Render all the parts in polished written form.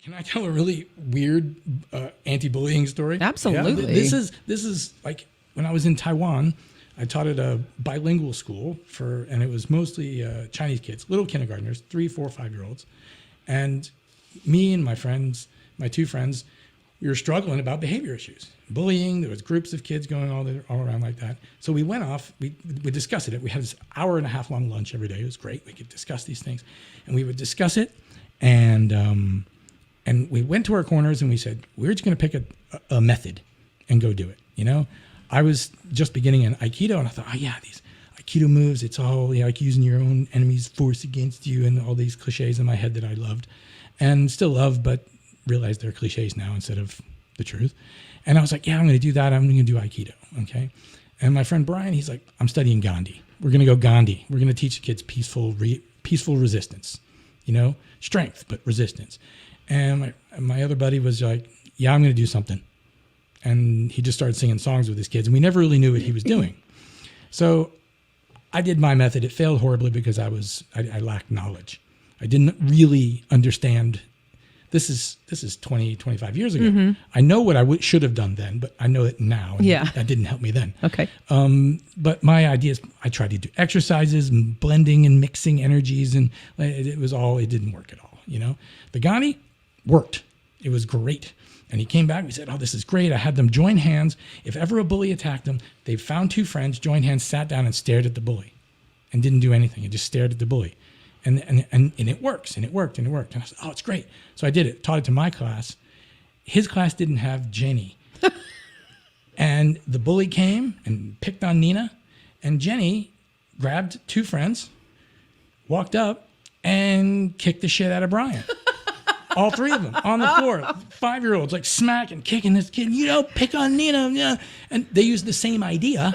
Can I tell a really weird anti-bullying story? Absolutely. Yeah, this is like when I was in Taiwan. I taught at a bilingual school and it was mostly Chinese kids, little kindergartners, 3, 4, 5-year-olds, and me and my two friends, we were struggling about behavior issues, bullying. There was groups of kids going all around like that. So we went off. We discussed it. We had this 1.5 hour long lunch every day. It was great. We could discuss these things, and we would discuss it, and we went to our corners and we said, we're just going to pick a method and go do it. You know, I was just beginning in Aikido, and I thought, these Aikido moves, it's all like using your own enemy's force against you, and all these cliches in my head that I loved and still love, but realize they're cliches now instead of the truth. And I was like, I'm going to do that. I'm going to do Aikido. Okay. And my friend Brian, he's like, I'm studying Gandhi. We're going to go Gandhi. We're going to teach the kids peaceful resistance, strength, but resistance. And my other buddy was like, I'm going to do something. And he just started singing songs with his kids, and we never really knew what he was doing. So I did my method. It failed horribly because I lacked knowledge. I didn't really understand. This is 20, 25 years ago. Mm-hmm. I know what I should have done then, but I know it now. And that didn't help me then. Okay. But my idea is I tried to do exercises and blending and mixing energies, and it didn't work at all. The Gandhi worked. It was great. And he came back and we said, this is great. I had them join hands. If ever a bully attacked them, they found 2 friends, joined hands, sat down and stared at the bully and didn't do anything. It just stared at the bully. And it works, and it worked, and it worked. And I said, it's great. So I did it, taught it to my class. His class didn't have Jenny. And the bully came and picked on Nina, and Jenny grabbed 2 friends, walked up, and kicked the shit out of Brian. All 3 of them on the floor, 5-year-olds, like smacking, kicking this kid, pick on Nina. Yeah. And they used the same idea,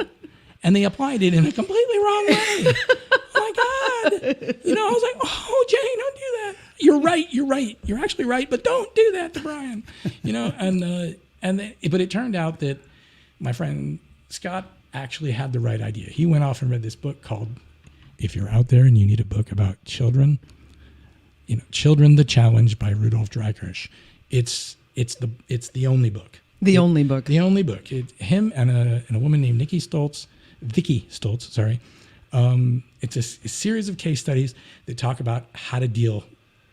and they applied it in a completely wrong way. Oh my God. I was like, Jenny, don't do that. You're right. You're actually right, but don't do that to Brian. But it turned out that my friend Scott actually had the right idea. He went off and read this book called, if you're out there and you need a book about children, Children the Challenge by Rudolf Dreikirch. It's the only book. The only book. Him and a woman named Vicky Stoltz, sorry. It's a series of case studies that talk about how to deal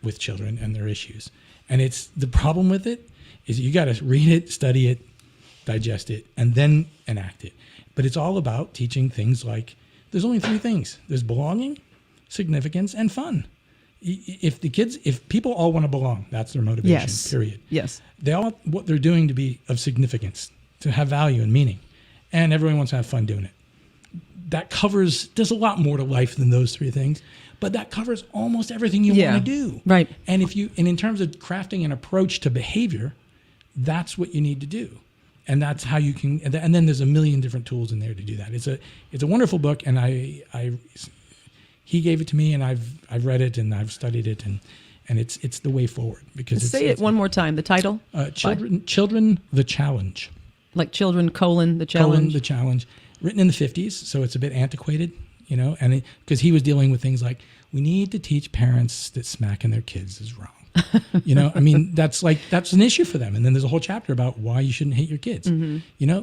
with children and their issues. And the problem with it is you got to read it, study it, digest it, and then enact it. But it's all about teaching things like there's only 3 things. There's belonging, significance, and fun. If people all want to belong, that's their motivation, period. Yes. They all want what they're doing to be of significance, to have value and meaning. And everyone wants to have fun doing it. There's a lot more to life than those 3 things, but that covers almost everything you want to do. Right. And in terms of crafting an approach to behavior, that's what you need to do. And that's how you can, and then there's a million different tools in there to do that. It's a wonderful book, and he gave it to me, and I've read it and I've studied it, and it's the way forward because say it one more time. The title? Children the Challenge. Like children, the challenge. The challenge. Written in the 50s, so it's a bit antiquated, and because he was dealing with things like we need to teach parents that smacking their kids is wrong. That's an issue for them. And then there's a whole chapter about why you shouldn't hate your kids. Mm-hmm.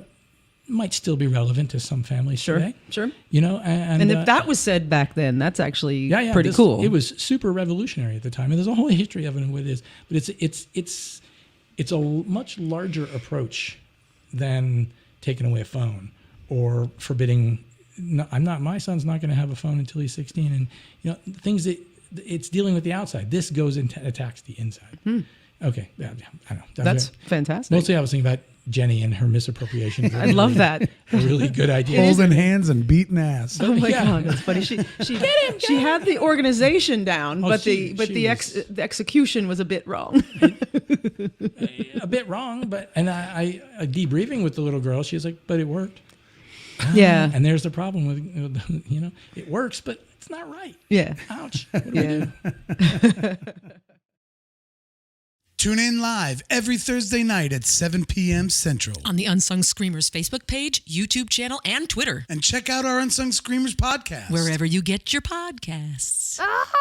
Might still be relevant to some today. Sure. And if that was said back then, that's actually pretty cool. It was super revolutionary at the time, and there's a whole history of it and what it is. But it's a much larger approach than taking away a phone or forbidding. My son's not going to have a phone until he's 16, and things that it's dealing with the outside. This goes and attacks the inside. Okay, I know that's fantastic. Mostly, I was thinking about Jenny and her misappropriation. I love that. A really good idea. Holding hands and beating ass. Oh my God, that's funny. She had the organization down, but the execution was a bit wrong. A bit wrong, but I debriefing with the little girl, she's like, but it worked. Yeah. And there's the problem with it works, but it's not right. Yeah. Ouch. What do we do? Tune in live every Thursday night at 7 p.m. Central. On the Unsung Screamers Facebook page, YouTube channel, and Twitter. And check out our Unsung Screamers podcast. Wherever you get your podcasts. Ah!